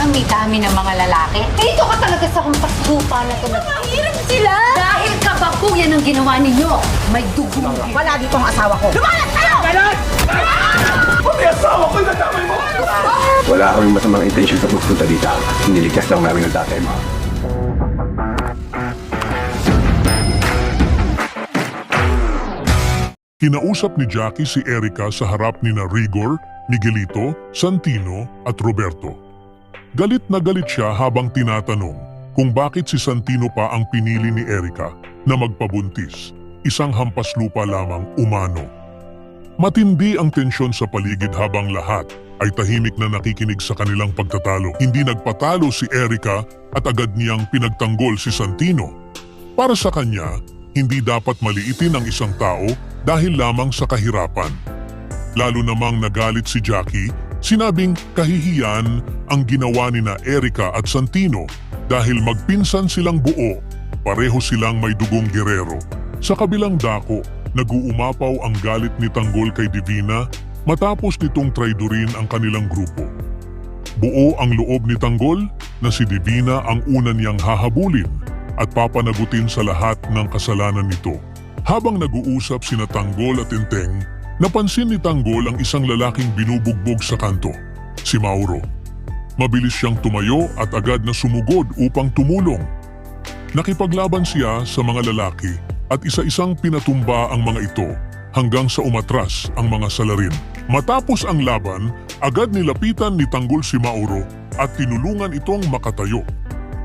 dami-dami ng mga lalaki. Dito ka talaga sa hampas lupa na to. Mahirap sila! Dahil kabakuyan ang ginawa ninyo. May dugo. Wala dito ang asawa ko. Lumalas kayo! Ganon! Pati asawa ko nadamay mo! Wala kaming masamang intensyon sa pagpunta dito. Niligtas lang namin ang tatay mo. Kinausap ni Jackie si Erica sa harap ni Rigor, Miguelito, Santino at Roberto. Galit na galit siya habang tinatanong kung bakit si Santino pa ang pinili ni Erica na magpabuntis, isang hampas lupa lamang umano. Matindi ang tensyon sa paligid habang lahat ay tahimik na nakikinig sa kanilang pagtatalo. Hindi nagpatalo si Erica at agad niyang pinagtanggol si Santino. Para sa kanya, hindi dapat maliitin ang isang tao dahil lamang sa kahirapan. Lalo namang nagalit si Jackie, sinabing kahihiyan ang ginawa ni na Erica at Santino dahil magpinsan silang buo, pareho silang may dugong gerero. Sa kabilang dako, nag-uumapaw ang galit ni Tanggol kay Divina matapos nitong traidorin ang kanilang grupo. Buo ang loob ni Tanggol na si Divina ang una niyang hahabulin at papanagutin sa lahat ng kasalanan nito. Habang nag-uusap sina Tanggol at Enteng, napansin ni Tanggol ang isang lalaking binubugbog sa kanto, si Mauro. Mabilis siyang tumayo at agad na sumugod upang tumulong. Nakipaglaban siya sa mga lalaki at isa-isang pinatumba ang mga ito hanggang sa umatras ang mga salarin. Matapos ang laban, agad nilapitan ni Tanggol si Mauro at tinulungan itong makatayo.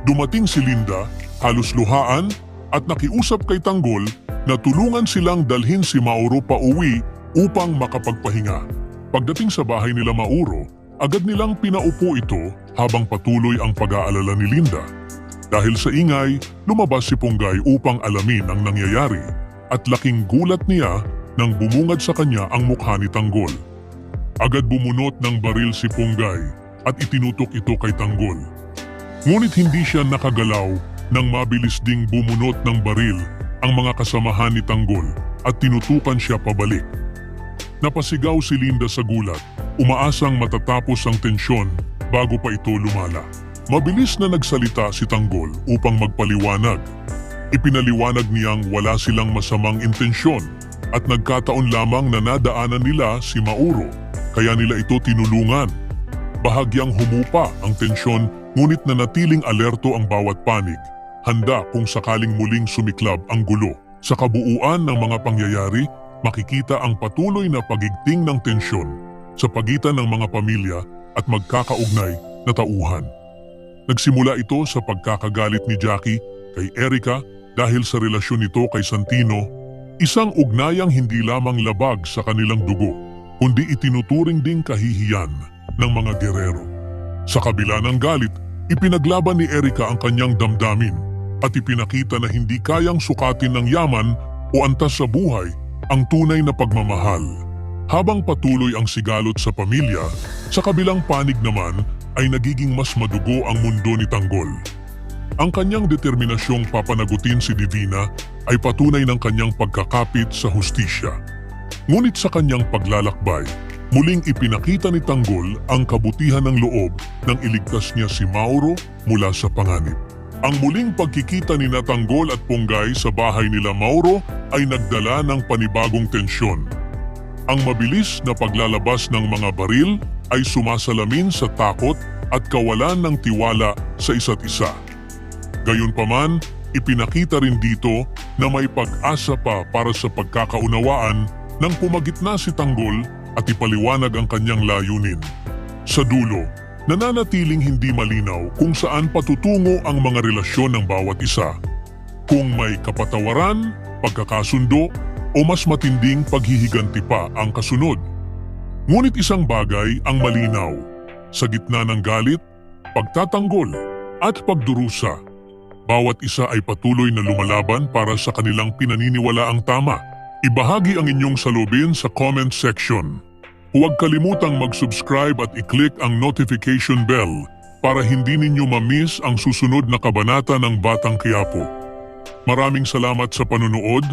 Dumating si Linda, halos luhaan, at nakiusap kay Tanggol na tulungan silang dalhin si Mauro pa uwi upang makapagpahinga. Pagdating sa bahay nila Mauro, agad nilang pinaupo ito habang patuloy ang pag-aalala ni Linda. Dahil sa ingay, lumabas si Punggay upang alamin ang nangyayari at laking gulat niya nang bumungad sa kanya ang mukha ni Tanggol. Agad bumunot ng baril si Punggay at itinutok ito kay Tanggol. Ngunit hindi siya nakagalaw nang mabilis ding bumunot ng baril ang mga kasamahan ni Tanggol at tinutukan siya pabalik. Napasigaw si Linda sa gulat, umaasang matatapos ang tensyon bago pa ito lumala. Mabilis na nagsalita si Tanggol upang magpaliwanag. Ipinaliwanag niyang wala silang masamang intensyon at nagkataon lamang na nadaanan nila si Mauro, kaya nila ito tinulungan. Bahagyang humupa ang tensyon ngunit nanatiling alerto ang bawat panig, handa kung sakaling muling sumiklab ang gulo. Sa kabuuan ng mga pangyayari, makikita ang patuloy na pagigting ng tensyon sa pagitan ng mga pamilya at magkakaugnay na tauhan. Nagsimula ito sa pagkakagalit ni Jackie kay Erica dahil sa relasyon nito kay Santino, isang ugnayang hindi lamang labag sa kanilang dugo, kundi itinuturing ding kahihiyan ng mga gerero. Sa kabila ng galit, ipinaglaban ni Erica ang kanyang damdamin at ipinakita na hindi kayang sukatin ng yaman o antas sa buhay ang tunay na pagmamahal. Habang patuloy ang sigalot sa pamilya, sa kabilang panig naman ay nagiging mas madugo ang mundo ni Tanggol. Ang kanyang determinasyong papanagutin si Divina ay patunay ng kanyang pagkakapit sa hustisya. Ngunit sa kanyang paglalakbay, muling ipinakita ni Tanggol ang kabutihan ng loob nang iligtas niya si Mauro mula sa panganib. Ang muling pagkikita ni Tanggol at Punggay sa bahay nila Mauro ay nagdala ng panibagong tensyon. Ang mabilis na paglalabas ng mga baril ay sumasalamin sa takot at kawalan ng tiwala sa isa't isa. Gayunpaman, ipinakita rin dito na may pag-asa pa para sa pagkakaunawaan nang pumagitna si Tanggol at ipaliwanag ang kanyang layunin. Sa dulo, nananatiling hindi malinaw kung saan patutungo ang mga relasyon ng bawat isa. Kung may kapatawaran, pagkakasundo, o mas matinding paghihiganti pa ang kasunod. Ngunit isang bagay ang malinaw. Sa gitna ng galit, pagtatanggol, at pagdurusa, bawat isa ay patuloy na lumalaban para sa kanilang pinaniniwalaang tama. Ibahagi ang inyong saloobin sa comment section. Huwag kalimutang mag-subscribe at i-click ang notification bell para hindi ninyo ma-miss ang susunod na kabanata ng Batang Quiapo. Maraming salamat sa panunood.